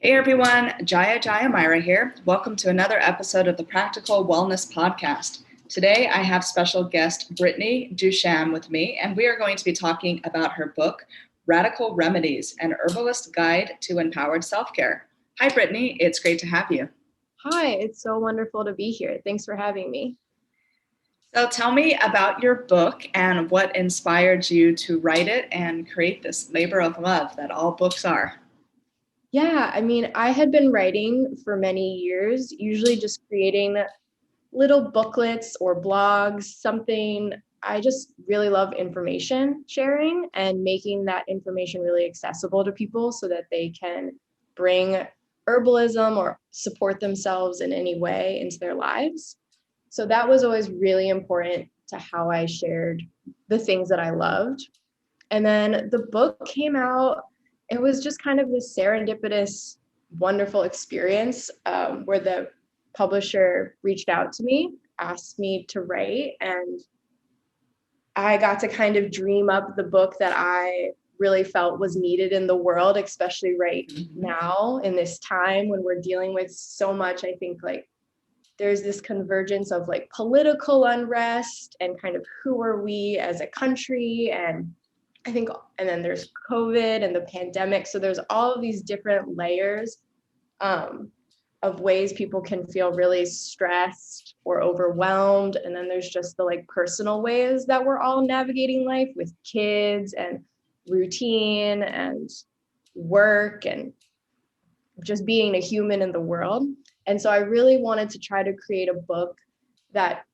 Hey everyone, Jaya Myra here. Welcome to another episode of the Practical Wellness Podcast. Today I have special guest Brittany Dusham with me, and we are going to be talking about her book, Radical Remedies, an Herbalist Guide to Empowered Self-Care. Hi Brittany, it's great to have you. Hi, it's so wonderful to be here. Thanks for having me. So tell me about your book and what inspired you to write it and create this labor of love that all books are. Yeah, I had been writing for many years, usually just creating little booklets or blogs, something. I just really love information sharing and making that information really accessible to people so that they can bring herbalism or support themselves in any way into their lives. So that was always really important to how I shared the things that I loved. And then the book came out. It was just kind of this serendipitous, wonderful experience where the publisher reached out to me, asked me to write, and I got to kind of dream up the book that I really felt was needed in the world, especially right now in this time when we're dealing with so much. I think there's this convergence of political unrest and kind of who are we as a country, and then there's COVID and the pandemic. So there's all of these different layers of ways people can feel really stressed or overwhelmed. And then there's just the personal ways that we're all navigating life with kids and routine and work and just being a human in the world. And so I really wanted to try to create a book that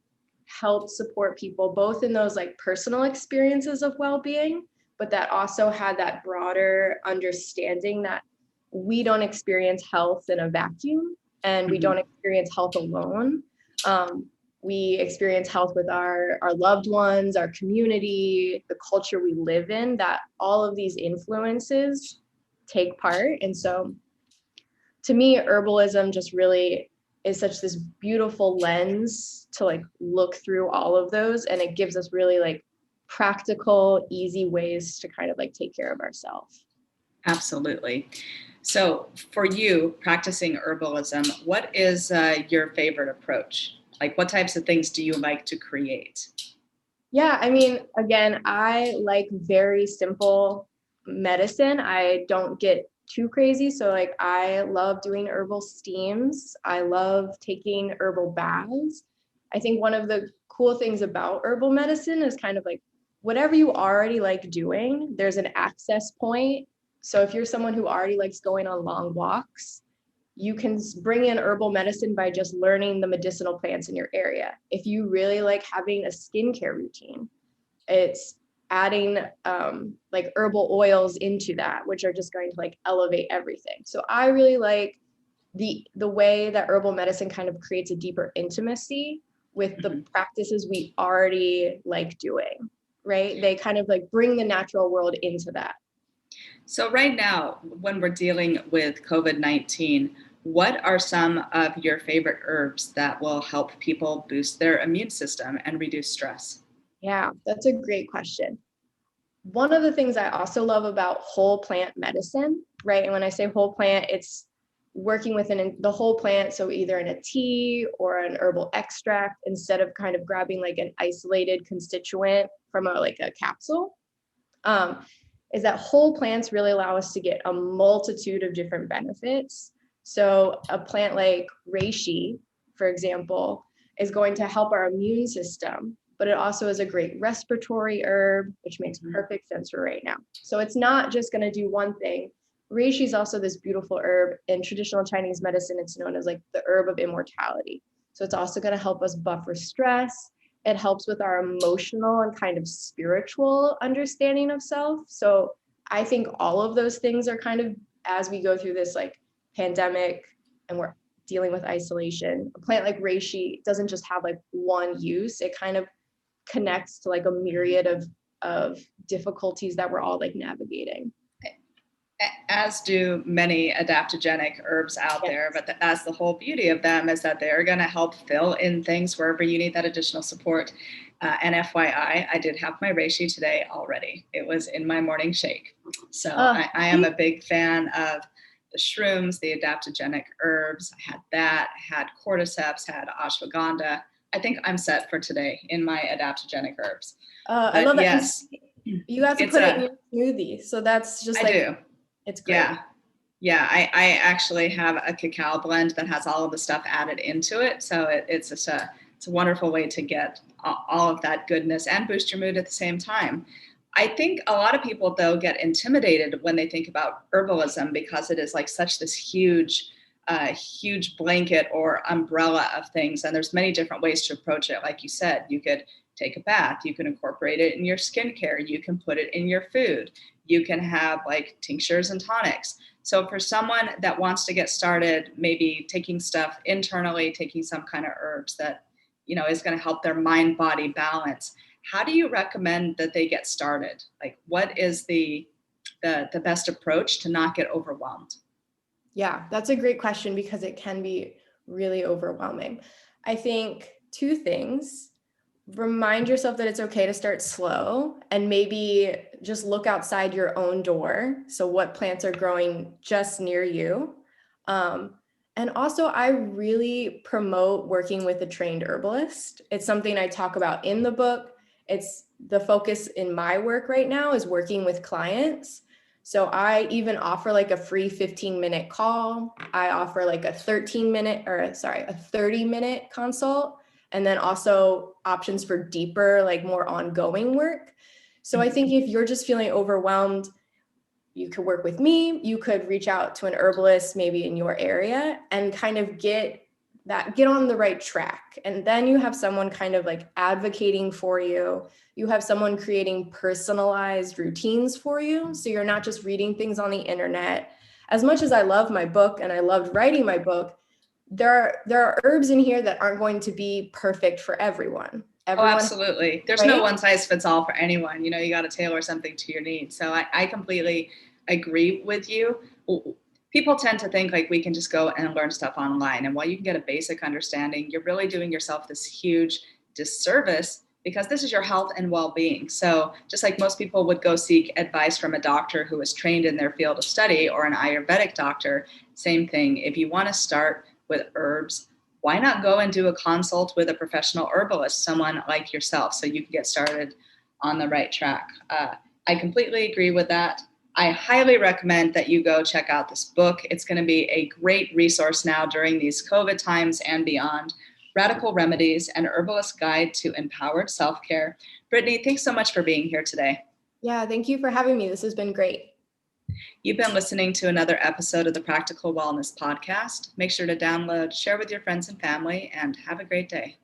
helped support people both in those personal experiences of well-being, but that also had that broader understanding that we don't experience health in a vacuum and we don't experience health alone. We experience health with our loved ones, our community, the culture we live in, that all of these influences take part. And so to me, herbalism just really is such this beautiful lens to look through all of those. And it gives us really practical, easy ways to kind of take care of ourselves. Absolutely. So for you, practicing herbalism, what is your favorite approach? What types of things do you like to create? Yeah, again, I like very simple medicine. I don't get too crazy. So I love doing herbal steams. I love taking herbal baths. I think one of the cool things about herbal medicine is kind of whatever you already like doing, there's an access point. So if you're someone who already likes going on long walks, you can bring in herbal medicine by just learning the medicinal plants in your area. If you really like having a skincare routine, it's adding herbal oils into that, which are just going to elevate everything. So I really like the way that herbal medicine kind of creates a deeper intimacy with the practices we already like doing, right? They kind of bring the natural world into that. So right now, when we're dealing with COVID-19, what are some of your favorite herbs that will help people boost their immune system and reduce stress? Yeah, that's a great question. One of the things I also love about whole plant medicine, right? And when I say whole plant, it's working within the whole plant. So either in a tea or an herbal extract, instead of kind of grabbing an isolated constituent from a capsule, is that whole plants really allow us to get a multitude of different benefits. So a plant like reishi, for example, is going to help our immune system, but it also is a great respiratory herb, which makes perfect sense for right now. So it's not just going to do one thing. Reishi is also this beautiful herb. In traditional Chinese medicine, it's known as the herb of immortality. So it's also going to help us buffer stress. It helps with our emotional and kind of spiritual understanding of self. So I think all of those things are kind of, as we go through this pandemic and we're dealing with isolation, a plant like reishi doesn't just have one use. It kind of connects to a myriad of difficulties that we're all navigating. As do many adaptogenic herbs out there, but that's the whole beauty of them, is that they're going to help fill in things wherever you need that additional support. And FYI, I did have my reishi today already. It was in my morning shake. So I am a big fan of the shrooms, the adaptogenic herbs. I had that, I had cordyceps, had ashwagandha. I think I'm set for today in my adaptogenic herbs. I But love that. yes, You got to put it in your smoothie. So that's just I do. It's great. Yeah. Yeah, I actually have a cacao blend that has all of the stuff added into it. So it's just it's a wonderful way to get all of that goodness and boost your mood at the same time. I think a lot of people, though, get intimidated when they think about herbalism because it is like such this huge blanket or umbrella of things. And there's many different ways to approach it. Like you said, you could take a bath, you can incorporate it in your skincare, you can put it in your food, you can have like tinctures and tonics. So for someone that wants to get started, maybe taking stuff internally, taking some kind of herbs that, is going to help their mind body balance, how do you recommend that they get started? Like, what is the best approach to not get overwhelmed? Yeah, that's a great question because it can be really overwhelming. I think two things. Remind yourself that it's okay to start slow and maybe just look outside your own door. So what plants are growing just near you. And also, I really promote working with a trained herbalist. It's something I talk about in the book. It's the focus in my work right now is working with clients. So I even offer like a free 15-minute call. I offer like a 30-minute consult. And then also options for deeper, like more ongoing work. So I think if you're just feeling overwhelmed, you could work with me. You could reach out to an herbalist maybe in your area and kind of get on the right track. And then you have someone kind of like advocating for you. You have someone creating personalized routines for you. So you're not just reading things on the internet. As much as I love my book and I loved writing my book, there are herbs in here that aren't going to be perfect for everyone. Oh, absolutely. There's right? No one size fits all for anyone. You got to tailor something to your needs. So I completely agree with you. People tend to think like we can just go and learn stuff online. And while you can get a basic understanding, you're really doing yourself this huge disservice because this is your health and well-being. So just like most people would go seek advice from a doctor who is trained in their field of study or an Ayurvedic doctor, same thing. If you want to start with herbs, why not go and do a consult with a professional herbalist, someone like yourself, so you can get started on the right track? I completely agree with that. I highly recommend that you go check out this book. It's going to be a great resource now during these COVID times and beyond. Radical Remedies, an Herbalist Guide to Empowered Self-Care. Brittany, thanks so much for being here today. Yeah, thank you for having me. This has been great. You've been listening to another episode of the Practical Wellness Podcast. Make sure to download, share with your friends and family, and have a great day.